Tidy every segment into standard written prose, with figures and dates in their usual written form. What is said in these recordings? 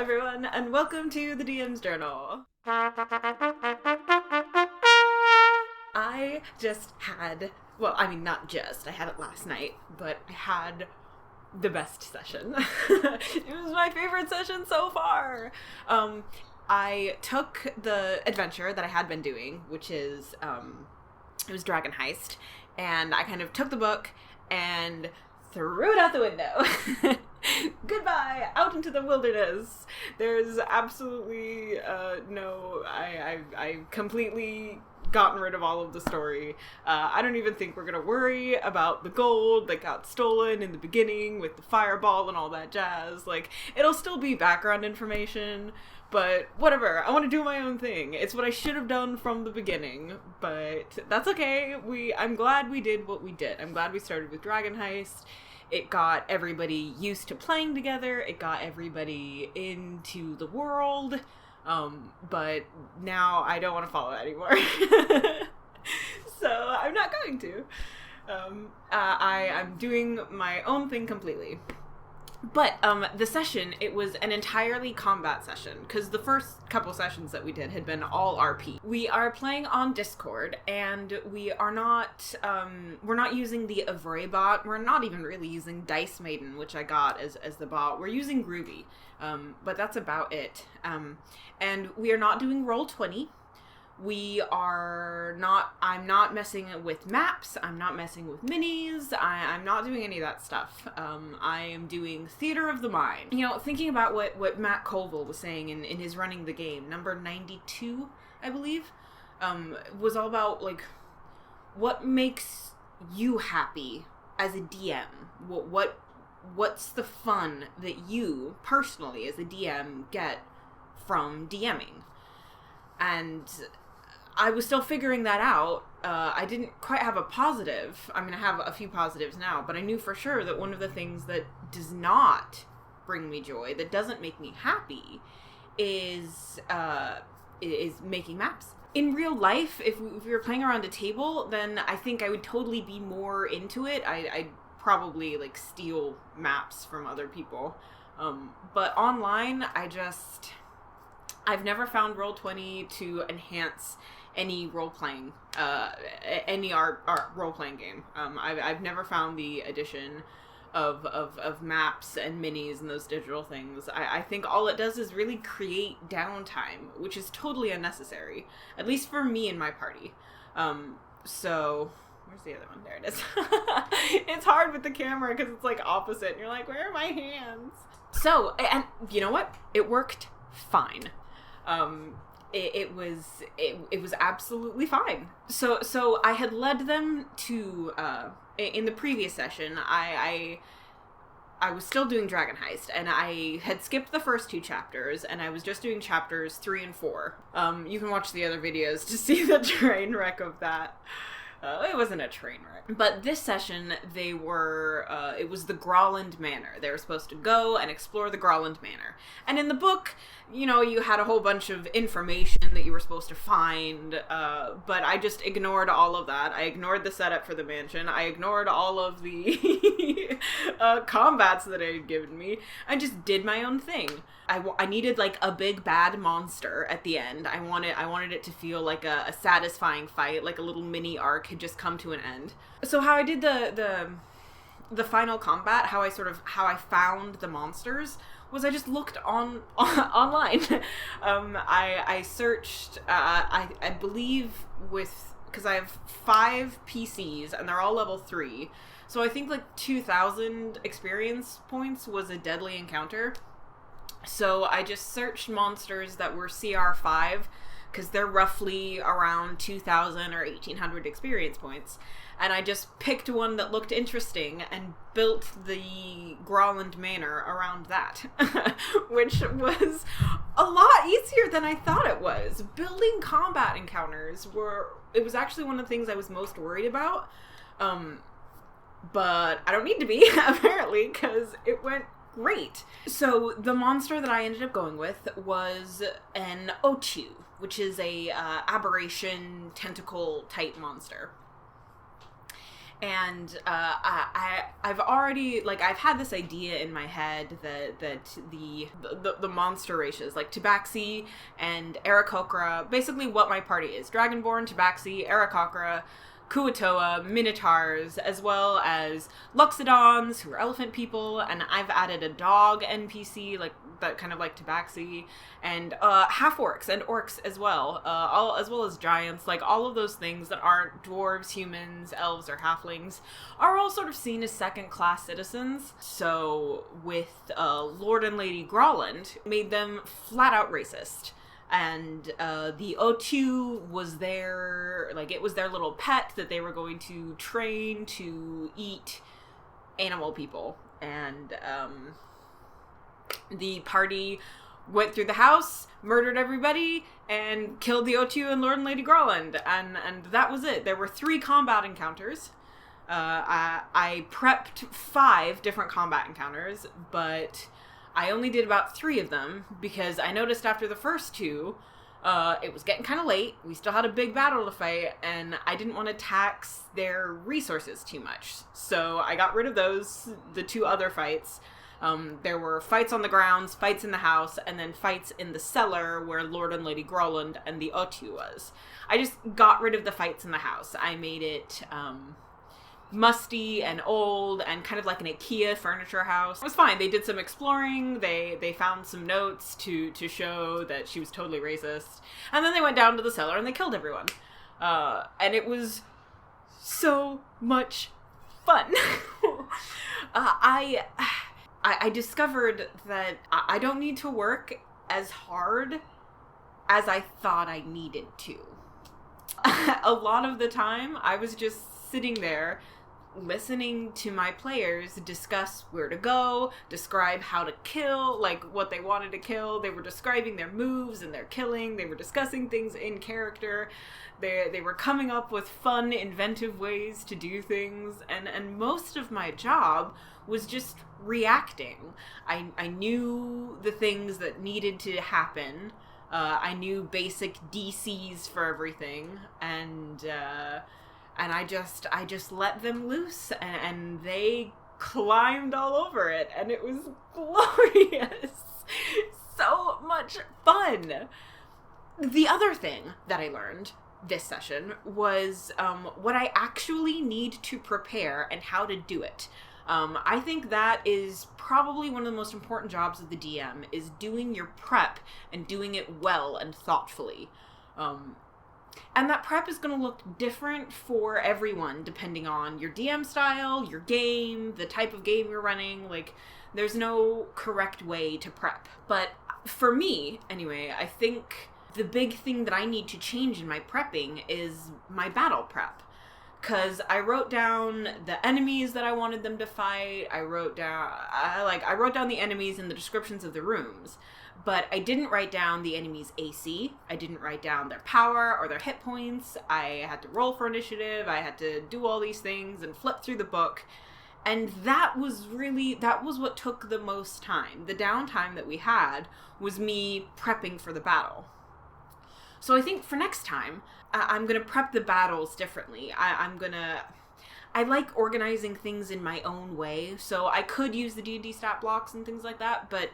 everyone, and welcome to the DM's Journal. I just had, not just, I had it last night, but I had the best session. It was my favorite session so far. I took the adventure that I had been doing, which is, it was Dragon Heist, and I kind of took the book and threw it out the window. Goodbye, out into the wilderness. There's absolutely I completely gotten rid of all of the story. I don't even think we're gonna worry about the gold that got stolen in the beginning with the fireball and all that jazz. Like, it'll still be background information, but whatever. I want to do my own thing. It's what I should have done from the beginning, but that's okay. I'm glad we did what we did. I'm glad we started with Dragon Heist. It got everybody used to playing together. It got everybody into the world. But now I don't want to follow it anymore. So I'm not going to. I'm doing my own thing completely. But the session, it was an entirely combat session, because the first couple sessions that we did had been all RP. We are playing on Discord, and we are not, we're not using the Avray bot. We're not even really using Dice Maiden, which I got as the bot. We're using Groovy, but that's about it. And we are not doing Roll20. I'm not messing with maps, I'm not messing with minis, I'm not doing any of that stuff. I am doing theater of the mind. You know, thinking about what Matt Colville was saying in his Running the Game, number 92, I believe, was all about, like, what makes you happy as a DM? What's the fun that you, personally, as a DM, get from DMing? And I was still figuring that out. I didn't quite have a positive. I mean, I have a few positives now, but I knew for sure that one of the things that does not bring me joy, that doesn't make me happy, is making maps. In real life, if we were playing around a table, then I think I would totally be more into it. I'd probably, like, steal maps from other people. But online, I've never found Roll20 to enhance any role-playing, any art role-playing game. I've never found the addition of maps and minis and those digital things. I think all it does is really create downtime, which is totally unnecessary, at least for me and my party. So, where's the other one? There it is. It's hard with the camera because it's, like, opposite, and you're like, where are my hands? So, and you know what? It worked fine. It was absolutely fine. So I had led them to, in the previous session, I was still doing Dragon Heist, and I had skipped the first two chapters, and I was just doing chapters 3 and 4. You can watch the other videos to see the train wreck of that. It wasn't a train wreck. But this session, it was the Growland Manor. They were supposed to go and explore the Growland Manor. And in the book, you know, you had a whole bunch of information that you were supposed to find, but I just ignored all of that. I ignored the setup for the mansion. I ignored all of the combats that it had given me. I just did my own thing. I needed, like, a big bad monster at the end. I wanted it to feel like a satisfying fight, like a little mini arc had just come to an end. So how I did the final combat, how I found the monsters, was I just looked online. I searched, I believe because I have 5 PCs and they're all level 3. So I think like 2,000 experience points was a deadly encounter. So I just searched monsters that were CR5, because they're roughly around 2,000 or 1,800 experience points. And I just picked one that looked interesting and built the Growland Manor around that, which was a lot easier than I thought it was. Building combat encounters it was actually one of the things I was most worried about. But I don't need to be, apparently, because it went great. So the monster that I ended up going with was an Ochu, which is a aberration tentacle type monster. And I've already, like, I've had this idea in my head that the monster races, like Tabaxi and Aarakocra, basically what my party is: Dragonborn, Tabaxi, Aarakocra, Kuatoa, Minotaurs, as well as Luxodons, who are elephant people, and I've added a dog NPC, like, that kind of like Tabaxi, and half-orcs and orcs as well, as well as giants. Like, all of those things that aren't dwarves, humans, elves, or halflings are all sort of seen as second-class citizens. So with Lord and Lady Growland, made them flat-out racist. And the O2 was their, like, it was their little pet that they were going to train to eat animal people. And the party went through the house, murdered everybody, and killed the O2 and Lord and Lady Growland. And that was it. There were 3 combat encounters. I prepped 5 different combat encounters, but I only did about 3 of them because I noticed after the first 2, it was getting kind of late. We still had a big battle to fight, and I didn't want to tax their resources too much. So I got rid of those, the 2 other fights. There were fights on the grounds, fights in the house, and then fights in the cellar where Lord and Lady Growland and the O2 was. I just got rid of the fights in the house. I made it musty and old and kind of like an IKEA furniture house. It was fine. They did some exploring. They found some notes to show that she was totally racist. And then they went down to the cellar and they killed everyone. And it was so much fun. I discovered that I don't need to work as hard as I thought I needed to. A lot of the time, I was just sitting there listening to my players discuss where to go, describe how to kill, like what they wanted to kill. They were describing their moves and their killing. They were discussing things in character. They were coming up with fun, inventive ways to do things. And most of my job was just reacting. I knew the things that needed to happen. I knew basic DCs for everything. And I just let them loose, and they climbed all over it, and it was glorious. So much fun. The other thing that I learned this session was what I actually need to prepare and how to do it. I think that is probably one of the most important jobs of the DM, is doing your prep and doing it well and thoughtfully. And that prep is going to look different for everyone, depending on your DM style, your game, the type of game you're running. Like, there's no correct way to prep. But for me, anyway, I think the big thing that I need to change in my prepping is my battle prep. Because I wrote down the enemies that I wanted them to fight. I wrote down the enemies and the descriptions of the rooms. But I didn't write down the enemy's AC. I didn't write down their power or their hit points. I had to roll for initiative. I had to do all these things and flip through the book. And that was what took the most time. The downtime that we had was me prepping for the battle. So I think for next time, I'm going to prep the battles differently. I like organizing things in my own way. So I could use the D&D stat blocks and things like that, but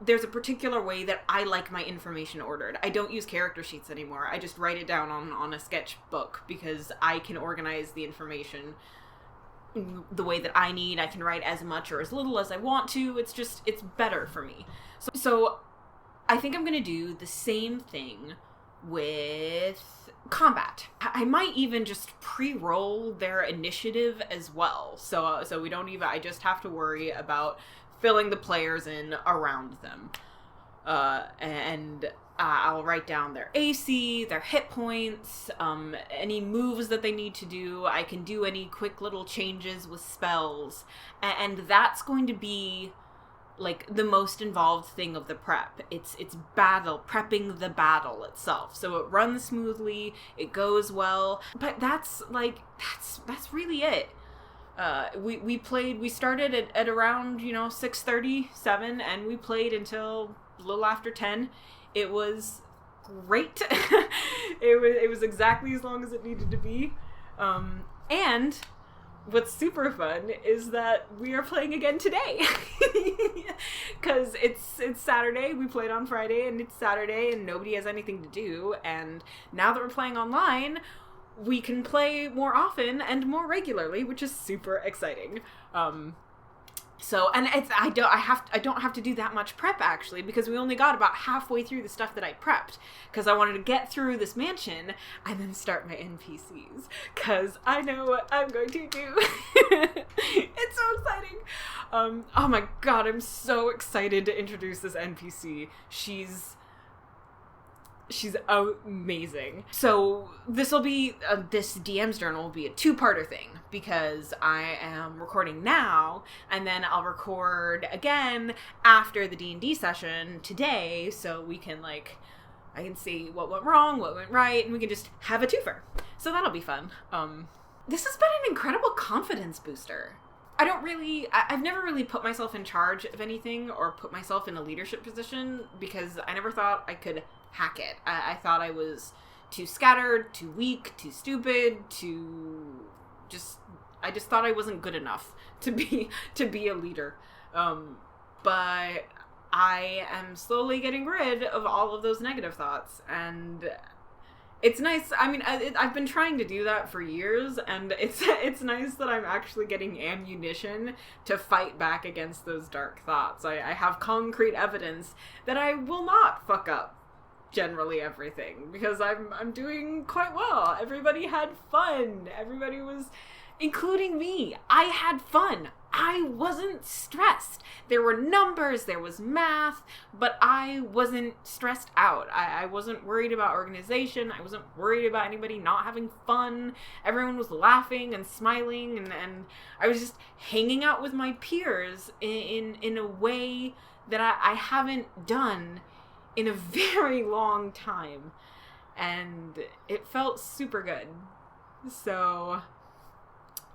there's a particular way that I like my information ordered. I don't use character sheets anymore. I just write it down on a sketchbook because I can organize the information the way that I need. I can write as much or as little as I want to. It's better for me. So I think I'm going to do the same thing with combat. I might even just pre-roll their initiative as well. So we don't even, I just have to worry about filling the players in around them. And I'll write down their AC, their hit points, any moves that they need to do. I can do any quick little changes with spells. And that's going to be like the most involved thing of the prep. It's prepping the battle itself. So it runs smoothly, it goes well, but that's really it. We started at around 6:37, and we played until a little after 10. It was great. It was exactly as long as it needed to be. And what's super fun is that we are playing again today. Because it's Saturday, we played on Friday, and it's Saturday, and nobody has anything to do, and now that we're playing online, we can play more often and more regularly, which is super exciting. So, and I don't have to do that much prep, actually, because we only got about halfway through the stuff that I prepped, because I wanted to get through this mansion and then start my NPCs, because I know what I'm going to do. It's so exciting. Oh my god, I'm so excited to introduce this NPC. She's amazing. So this DM's journal will be a two-parter thing, because I am recording now, and then I'll record again after the D&D session today, so we can, I can see what went wrong, what went right, and we can just have a twofer. So that'll be fun. This has been an incredible confidence booster. I've never really put myself in charge of anything or put myself in a leadership position, because I never thought I could hack it. I thought I was too scattered, too weak, too stupid, I just thought I wasn't good enough to be a leader. But I am slowly getting rid of all of those negative thoughts, and it's nice. I mean, I've been trying to do that for years, and it's nice that I'm actually getting ammunition to fight back against those dark thoughts. I have concrete evidence that I will not fuck up generally everything, because I'm doing quite well. Everybody had fun. Everybody was, including me. I had fun. I wasn't stressed. There were numbers, there was math, but I wasn't stressed out. I wasn't worried about organization. I wasn't worried about anybody not having fun. Everyone was laughing and smiling, and I was just hanging out with my peers in a way that I haven't done in a very long time, and it felt super good. So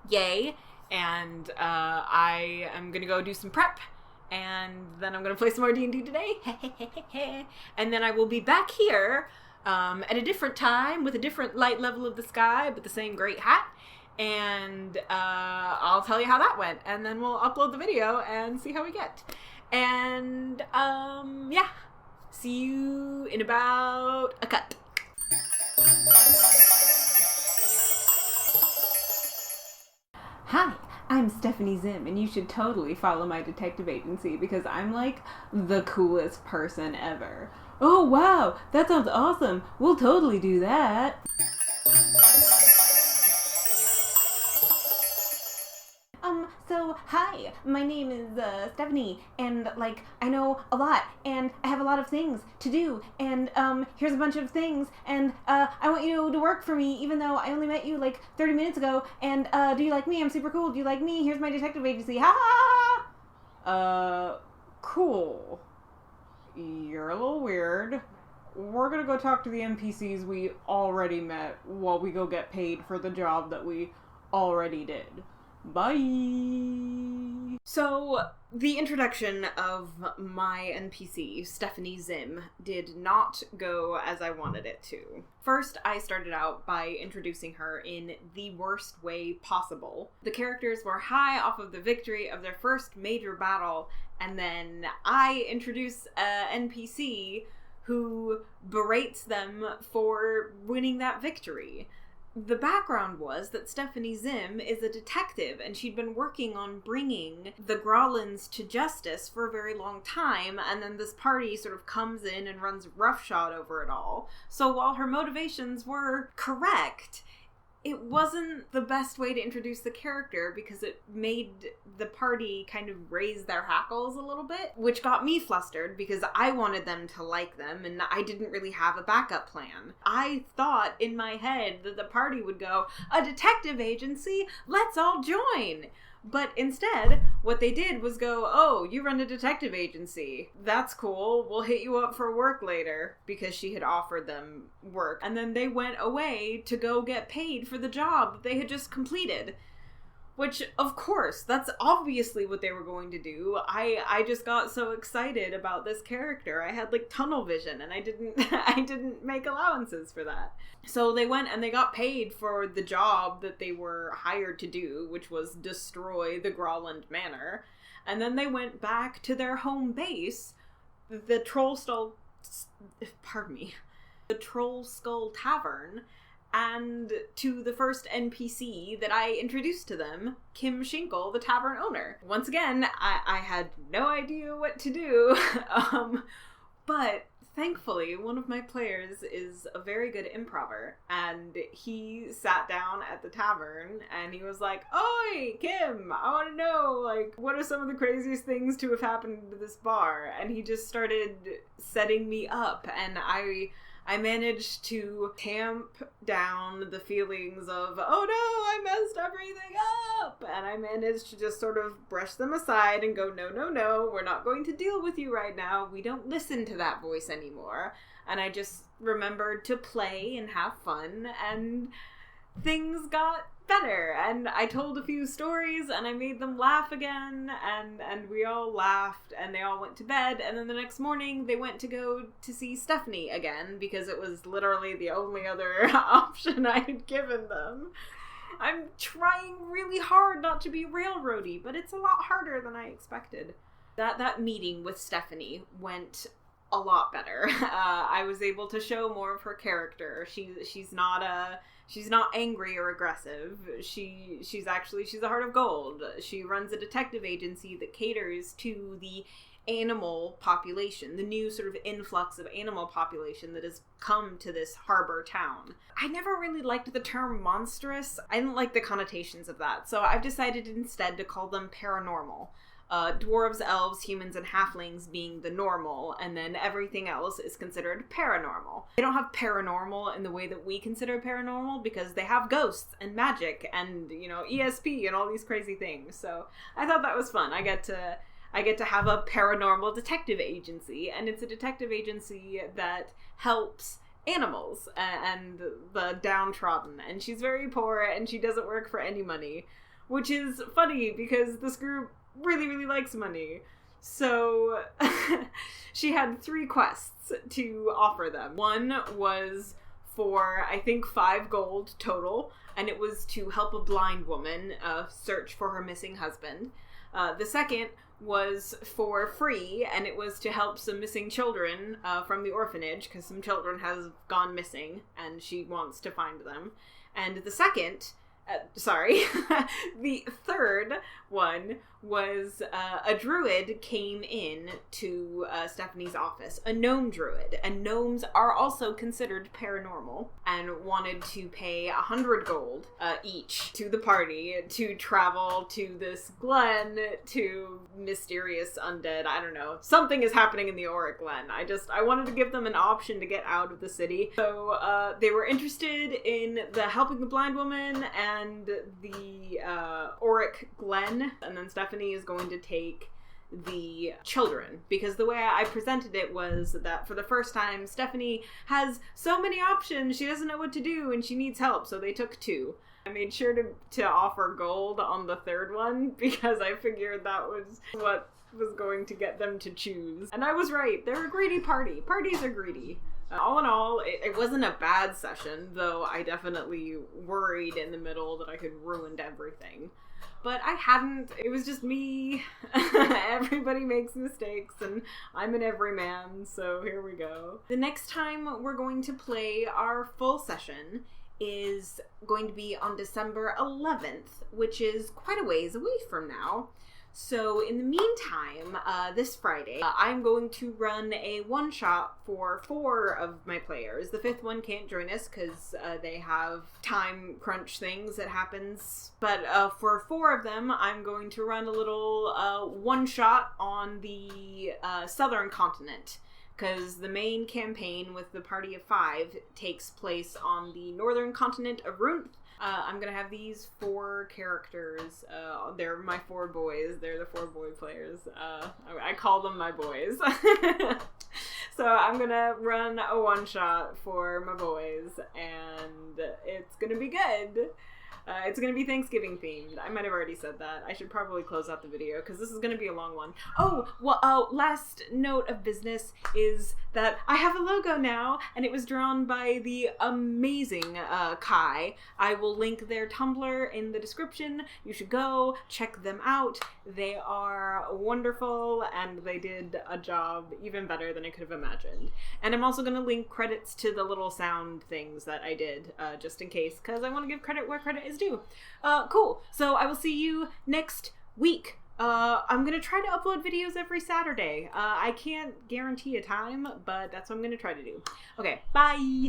yay. And I am gonna go do some prep, and then I'm gonna play some more D&D today. And then I will be back here at a different time with a different light level of the sky, but the same great hat. And I'll tell you how that went, and then we'll upload the video and see how we get. And yeah, see you in about a cut. Hi, I'm Stephanie Zim, and you should totally follow my detective agency, because I'm like the coolest person ever. Oh wow, that sounds awesome. We'll totally do that. So hi, my name is Stephanie, and I know a lot, and I have a lot of things to do, and here's a bunch of things, and I want you to work for me, even though I only met you 30 minutes ago, and do you like me? I'm super cool. Do you like me? Here's my detective agency. Ha! Cool. You're a little weird. We're gonna go talk to the NPCs we already met while we go get paid for the job that we already did. Bye! So, the introduction of my NPC, Stephanie Zim, did not go as I wanted it to. First, I started out by introducing her in the worst way possible. The characters were high off of the victory of their first major battle, and then I introduce an NPC who berates them for winning that victory. The background was that Stephanie Zim is a detective, and she'd been working on bringing the Growlins to justice for a very long time, and then this party sort of comes in and runs roughshod over it all. So while her motivations were correct, it wasn't the best way to introduce the character, because it made the party kind of raise their hackles a little bit, which got me flustered because I wanted them to like them and I didn't really have a backup plan. I thought in my head that the party would go, "A detective agency? Let's all join!" But instead, what they did was go, "Oh, you run a detective agency. That's cool. We'll hit you up for work later," because she had offered them work. And then they went away to go get paid for the job that they had just completed. Which, of course, that's obviously what they were going to do. I just got so excited about this character. I had, like, tunnel vision, and I didn't make allowances for that. So they went and they got paid for the job that they were hired to do, which was destroy the Growland Manor. And then they went back to their home base, the Troll Skull Tavern, and to the first NPC that I introduced to them, Kim Shinkle, the tavern owner. Once again, I had no idea what to do, but thankfully one of my players is a very good improver, and he sat down at the tavern and he was like, "Oi, Kim, I want to know, like, what are some of the craziest things to have happened to this bar?" And he just started setting me up, and I managed to tamp down the feelings of, oh no, I messed everything up! And I managed to just sort of brush them aside and go, no, we're not going to deal with you right now. We don't listen to that voice anymore. And I just remembered to play and have fun, and things got better. And I told a few stories, and I made them laugh again, and we all laughed, and they all went to bed, and then the next morning they went to go to see Stephanie again, because it was literally the only other option I had given them. I'm trying really hard not to be railroady, but it's a lot harder than I expected. That meeting with Stephanie went a lot better. I was able to show more of her character. She's not angry or aggressive. She's a heart of gold. She runs a detective agency that caters to the animal population, the new sort of influx of animal population that has come to this harbor town. I never really liked the term monstrous. I didn't like the connotations of that, so I've decided instead to call them paranormal. Dwarves, elves, humans, and halflings being the normal, and then everything else is considered paranormal. They don't have paranormal in the way that we consider paranormal, because they have ghosts and magic and, ESP and all these crazy things. So I thought that was fun. I get to have a paranormal detective agency, and it's a detective agency that helps animals and the downtrodden, and she's very poor and she doesn't work for any money, which is funny because this group really, really likes money. So she had 3 quests to offer them. One was for, I think, 5 gold total, and it was to help a blind woman search for her missing husband. The second was for free, and it was to help some missing children from the orphanage, because some children has gone missing, and she wants to find them. And the second... the third one was a druid came in to Stephanie's office, a gnome druid, and gnomes are also considered paranormal, and wanted to pay 100 gold each to the party to travel to this glen to mysterious undead. I don't know. Something is happening in the Auric Glen. I wanted to give them an option to get out of the city. So they were interested in the helping the blind woman and the Auric Glen, and then Stephanie is going to take the children, because the way I presented it was that for the first time Stephanie has so many options, she doesn't know what to do, and she needs help, so they took 2. I made sure to offer gold on the third one, because I figured that was what was going to get them to choose. And I was right. They're a greedy party. Parties are greedy. All in all, it wasn't a bad session, though I definitely worried in the middle that I had ruined everything. But I hadn't. It was just me. Everybody makes mistakes, and I'm an everyman, so here we go. The next time we're going to play our full session is going to be on December 11th, which is quite a ways away from now. So in the meantime, this Friday, I'm going to run a one-shot for 4 of my players. The 5th one can't join us because they have time crunch things that happens. But for 4 of them, I'm going to run a little one-shot on the southern continent, because the main campaign with the party of 5 takes place on the northern continent of Runth. I'm going to have these 4 characters. They're my 4 boys. They're the 4 boy players. I call them my boys. So I'm going to run a one-shot for my boys, and it's going to be good. It's gonna be Thanksgiving themed. I might have already said that. I should probably close out the video because this is gonna be a long one. Oh, well, last note of business is that I have a logo now, and it was drawn by the amazing Kai. I will link their Tumblr in the description. You should go check them out. They are wonderful, and they did a job even better than I could have imagined. And I'm also gonna link credits to the little sound things that I did, just in case, because I want to give credit where credit is due. Cool. So I will see you next week. I'm gonna try to upload videos every Saturday. I can't guarantee a time, but that's what I'm gonna try to do. Okay, bye!